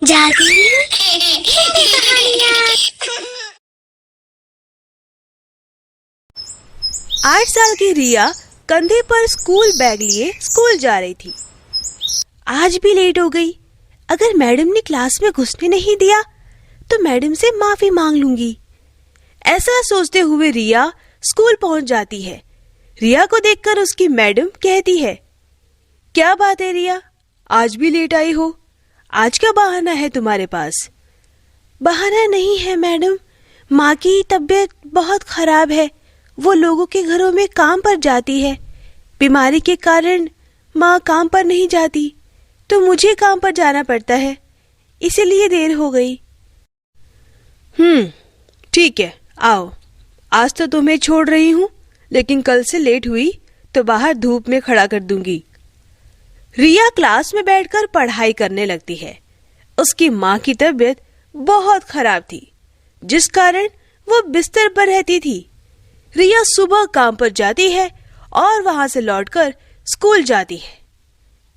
जादू कहानियाँ। 8 साल की रिया कंधे पर स्कूल बैग लिए स्कूल जा रही थी। आज भी लेट हो गई। अगर मैडम ने क्लास में घुसने नहीं दिया तो मैडम से माफी मांग लूंगी। ऐसा सोचते हुए रिया स्कूल पहुंच जाती है। रिया को देखकर उसकी मैडम कहती है, क्या बात है रिया, आज भी लेट आई हो? आज क्या बहाना है तुम्हारे पास? बहाना नहीं है मैडम, माँ की तबीयत बहुत खराब है। वो लोगों के घरों में काम पर जाती है। बीमारी के कारण माँ काम पर नहीं जाती तो मुझे काम पर जाना पड़ता है, इसीलिए देर हो गई। ठीक है, आओ। आज तो तुम्हें छोड़ रही हूँ, लेकिन कल से लेट हुई तो बाहर धूप में खड़ा कर दूंगी। रिया क्लास में बैठकर पढ़ाई करने लगती है। उसकी माँ की तबीयत बहुत खराब थी, जिस कारण वो बिस्तर पर रहती थी। रिया सुबह काम पर जाती है और वहां से लौटकर स्कूल जाती है।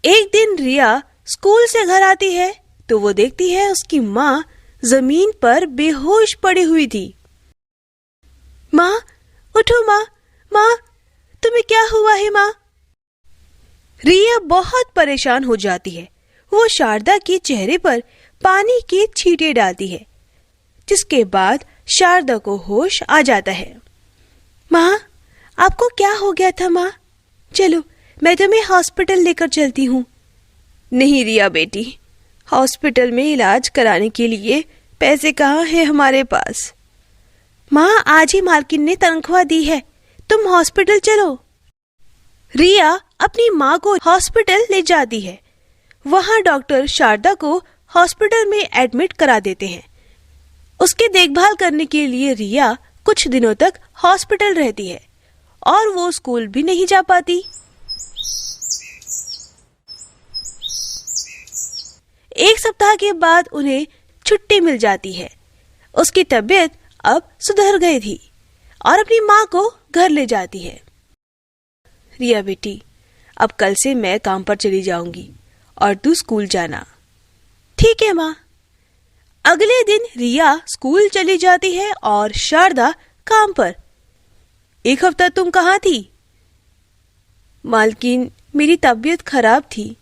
एक दिन रिया स्कूल से घर आती है तो वो देखती है उसकी माँ जमीन पर बेहोश पड़ी हुई थी। माँ, उठो माँ, माँ, तुम्हें क्या हुआ है माँ? रिया बहुत परेशान हो जाती है। वो शारदा के चेहरे पर पानी के छींटे डालती है, जिसके बाद शारदा को होश आ जाता है। माँ, आपको क्या हो गया था माँ? चलो मैं तुम्हें हॉस्पिटल लेकर चलती हूँ। नहीं रिया बेटी, हॉस्पिटल में इलाज कराने के लिए पैसे कहाँ हैं हमारे पास? माँ, आज ही मालकिन ने तनख्वाह दी है, तुम हॉस्पिटल चलो। रिया अपनी माँ को हॉस्पिटल ले जाती है। वहाँ डॉक्टर शारदा को हॉस्पिटल में एडमिट करा देते हैं। उसकी देखभाल करने के लिए रिया कुछ दिनों तक हॉस्पिटल रहती है और वो स्कूल भी नहीं जा पाती। एक सप्ताह के बाद उन्हें छुट्टी मिल जाती है। उसकी तबीयत अब सुधर गई थी और अपनी माँ को घर ले जाती है। रिया बेटी, अब कल से मैं काम पर चली जाऊंगी और तू स्कूल जाना। ठीक है माँ। अगले दिन रिया स्कूल चली जाती है और शारदा काम पर। एक हफ्ता तुम कहाँ थी? मालकिन, मेरी तबीयत खराब थी,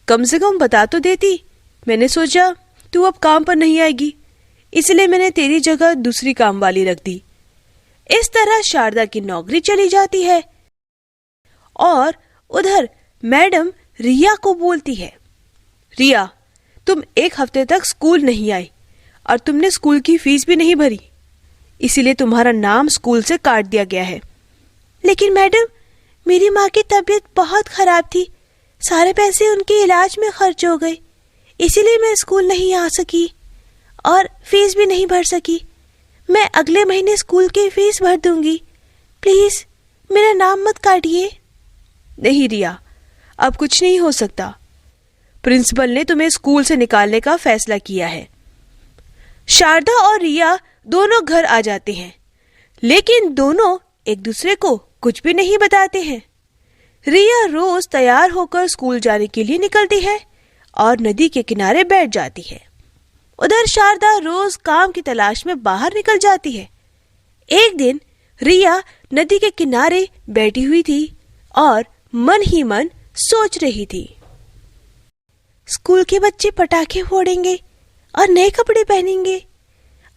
कम से कम बता तो देती। मैंने सोचा तू अब काम पर नहीं आएगी, इसलिए मैंने तेरी जगह दूसरी काम वाली रख दी। इस तरह शारदा की नौकरी चली जाती है और उधर मैडम रिया को बोलती है, रिया, तुम एक हफ्ते तक स्कूल नहीं आई और तुमने स्कूल की फीस भी नहीं भरी, इसीलिए तुम्हारा नाम स्कूल से काट दिया गया है। लेकिन मैडम, मेरी माँ की तबीयत बहुत खराब थी, सारे पैसे उनके इलाज में खर्च हो गए, इसीलिए मैं स्कूल नहीं आ सकी और फीस भी नहीं भर सकी। मैं अगले महीने स्कूल की फीस भर दूंगी, प्लीज मेरा नाम मत काटिए। नहीं रिया, अब कुछ नहीं हो सकता। प्रिंसिपल ने तुम्हें स्कूल से निकालने का फैसला किया है। शारदा और रिया दोनों घर आ जाते हैं, लेकिन दोनों एक दूसरे को कुछ भी नहीं बताते हैं। रिया रोज तैयार होकर स्कूल जाने के लिए निकलती है और नदी के किनारे बैठ जाती है। उधर शारदा रोज काम की तलाश में बाहर निकल जाती है। एक दिन रिया नदी के किनारे बैठी हुई थी और मन ही मन सोच रही थी, स्कूल के बच्चे पटाखे फोड़ेंगे और नए कपड़े पहनेंगे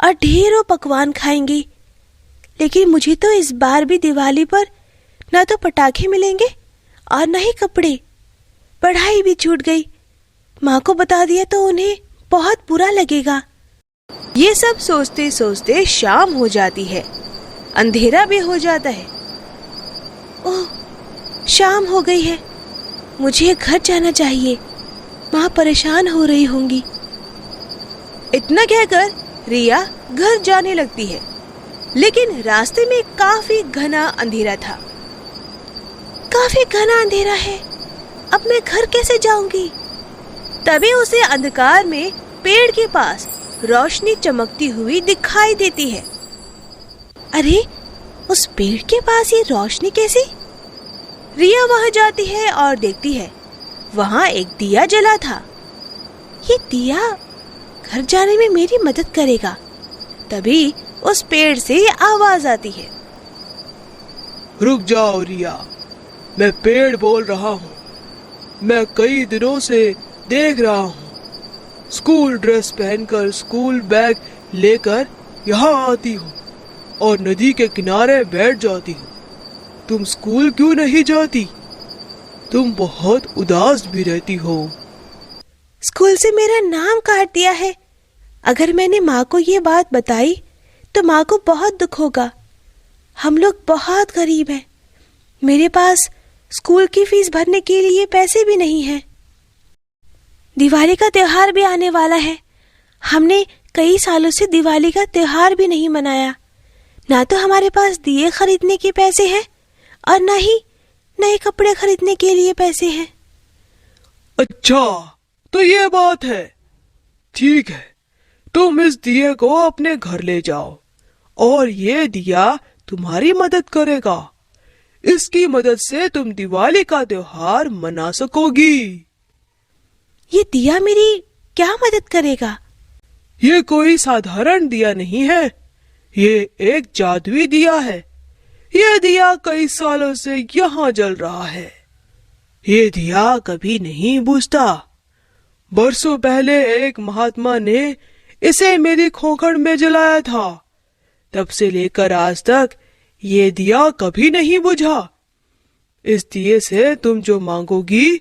और ढेरों पकवान खाएंगे, लेकिन मुझे तो इस बार भी दिवाली पर न तो पटाखे मिलेंगे और न ही कपड़े। पढ़ाई भी छूट गई, माँ को बता दिया तो उन्हें बहुत बुरा लगेगा। ये सब सोचते सोचते शाम हो जाती है, अंधेरा भी हो जाता है। ओह, शाम हो गई है, मुझे घर जाना चाहिए, माँ परेशान हो रही होंगी। इतना कहकर रिया घर जाने लगती है, लेकिन रास्ते में काफी घना अंधेरा था। काफी घना अंधेरा है, अब मैं घर कैसे जाऊंगी? तभी उसे अंधकार में पेड़ के पास रोशनी चमकती हुई दिखाई देती है। अरे, उस पेड़ के पास ये रोशनी कैसी? रिया वहां जाती है और देखती है वहां एक दिया जला था। ये दिया घर जाने में मेरी मदद करेगा। तभी उस पेड़ से ये आवाज आती है। रुक जाओ रिया, मैं पेड़ बोल रहा हूँ। मैं कई दिनों से देख रहा हूँ, स्कूल ड्रेस पहनकर स्कूल बैग लेकर यहाँ आती हो और नदी के किनारे बैठ जाती हो। तुम स्कूल क्यों नहीं जाती? तुम बहुत उदास भी रहती हो। स्कूल से मेरा नाम काट दिया है। अगर मैंने माँ को ये बात बताई तो माँ को बहुत दुख होगा। हम लोग बहुत गरीब हैं। मेरे पास स्कूल की फीस भरने के लिए पैसे भी नहीं हैं। दिवाली का त्योहार भी आने वाला है। हमने कई सालों से दिवाली का त्योहार भी नहीं मनाया। ना तो हमारे पास दिए खरीदने के पैसे हैं और ना ही नए कपड़े खरीदने के लिए पैसे हैं। अच्छा, तो ये बात है। ठीक है, तुम इस दिए को अपने घर ले जाओ और ये दिया तुम्हारी मदद करेगा। इसकी मदद से तुम दिवाली का त्योहार मना सकोगी। ये दिया मेरी क्या मदद करेगा? ये कोई साधारण दिया नहीं है, ये एक जादुई दिया है। ये दिया कई सालों से यहाँ जल रहा है। ये दिया कभी नहीं बुझता। बरसों पहले एक महात्मा ने इसे मेरी खोखड़ में जलाया था। तब से लेकर आज तक ये दिया कभी नहीं बुझा। इस दिए से तुम जो मांगोगी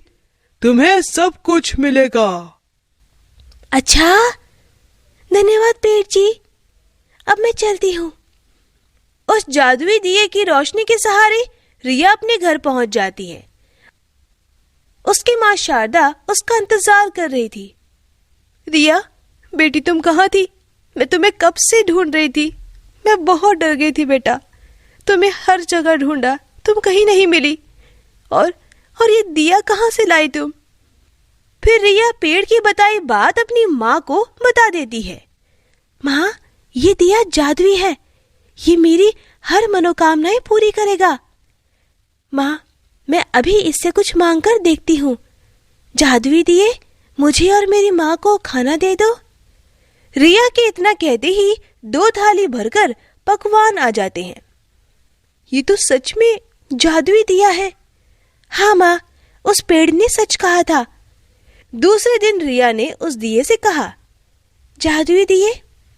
तुम्हें सब कुछ मिलेगा। अच्छा, धन्यवाद पेड़ जी। अब मैं चलती हूँ। उस जादुई दिए की रोशनी के सहारे रिया अपने घर पहुंच जाती है। उसकी माँ शारदा उसका इंतजार कर रही थी। रिया बेटी, तुम कहाँ थी? मैं तुम्हें कब से ढूंढ रही थी। मैं बहुत डर गई थी बेटा। तुम्हें हर जगह ढूंढा, तुम कहीं नहीं मिली। और ये दिया कहाँ से लाई तुम? फिर रिया पेड़ की बताई बात अपनी माँ को बता देती है। माँ, ये दिया जादुई है। ये मेरी हर मनोकामनाएं पूरी करेगा। माँ, मैं अभी इससे कुछ मांग कर देखती हूँ। जादुई दिए, मुझे और मेरी माँ को खाना दे दो। रिया के इतना कहते ही 2 थाली भरकर पकवान आ जाते हैं। ये तो सच में जादुई दिया है। हाँ माँ, उस पेड़ ने सच कहा था। दूसरे दिन रिया ने उस दिए से कहा, जादुई दिए,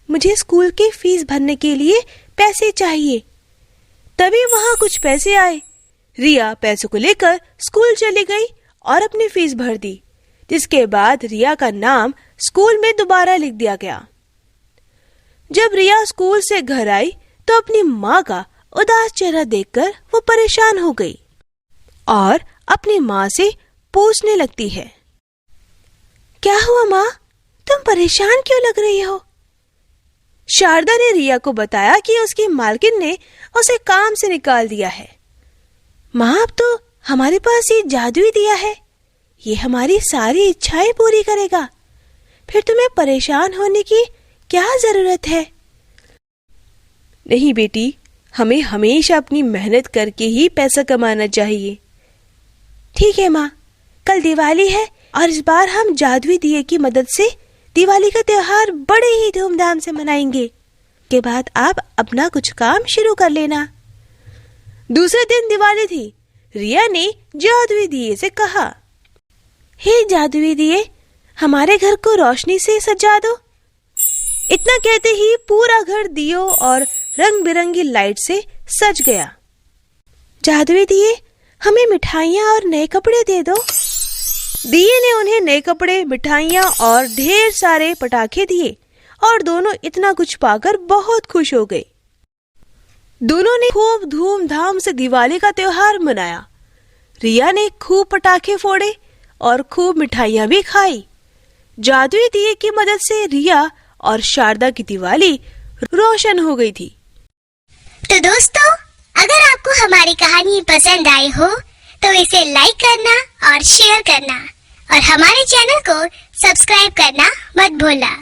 मुझे स्कूल की फीस भरने के लिए पैसे चाहिए। तभी वहां कुछ पैसे आए। रिया पैसों को लेकर स्कूल चली गई और अपनी फीस भर दी, जिसके बाद रिया का नाम स्कूल में दोबारा लिख दिया गया। जब रिया स्कूल से घर आई तो अपनी माँ का उदास चेहरा देखकर वो परेशान हो गई और अपनी माँ से पूछने लगती है, क्या हुआ माँ, तुम परेशान क्यों लग रही हो? शारदा ने रिया को बताया कि उसकी मालकिन ने उसे काम से निकाल दिया है। माँ, अब तो हमारे पास ये जादुई दिया है। ये हमारी सारी इच्छाएं पूरी करेगा। फिर तुम्हें परेशान होने की क्या जरूरत है? नहीं बेटी, हमें हमेशा अपनी मेहनत करके ही पैसा कमाना चाहिए। ठीक है माँ, कल दिवाली है और इस बार हम जादुई दिए की मदद से दिवाली का त्योहार बड़े ही धूमधाम से मनाएंगे। के बाद आप अपना कुछ काम शुरू कर लेना। दूसरे दिन दिवाली थी। रिया ने जादुई दिए से कहा, हे जादुई दिए, हमारे घर को रोशनी से सजा दो। इतना कहते ही पूरा घर दियों और रंग बिरंगी लाइट से सज गया। जादुई दिए, हमें मिठाइयाँ और नए कपड़े दे दो। दिए ने उन्हें नए कपड़े, मिठाइयाँ और ढेर सारे पटाखे दिए और दोनों इतना कुछ पाकर बहुत खुश हो गए। दोनों ने खूब धूमधाम से दिवाली का त्योहार मनाया। रिया ने खूब पटाखे फोड़े और खूब मिठाइयाँ भी खाई। जादुई दिए की मदद से रिया और शारदा की दिवाली रोशन हो गई थी। तो दोस्तों, अगर आपको हमारी कहानी पसंद आई हो तो इसे लाइक करना और शेयर करना और हमारे चैनल को सब्सक्राइब करना मत भूलना।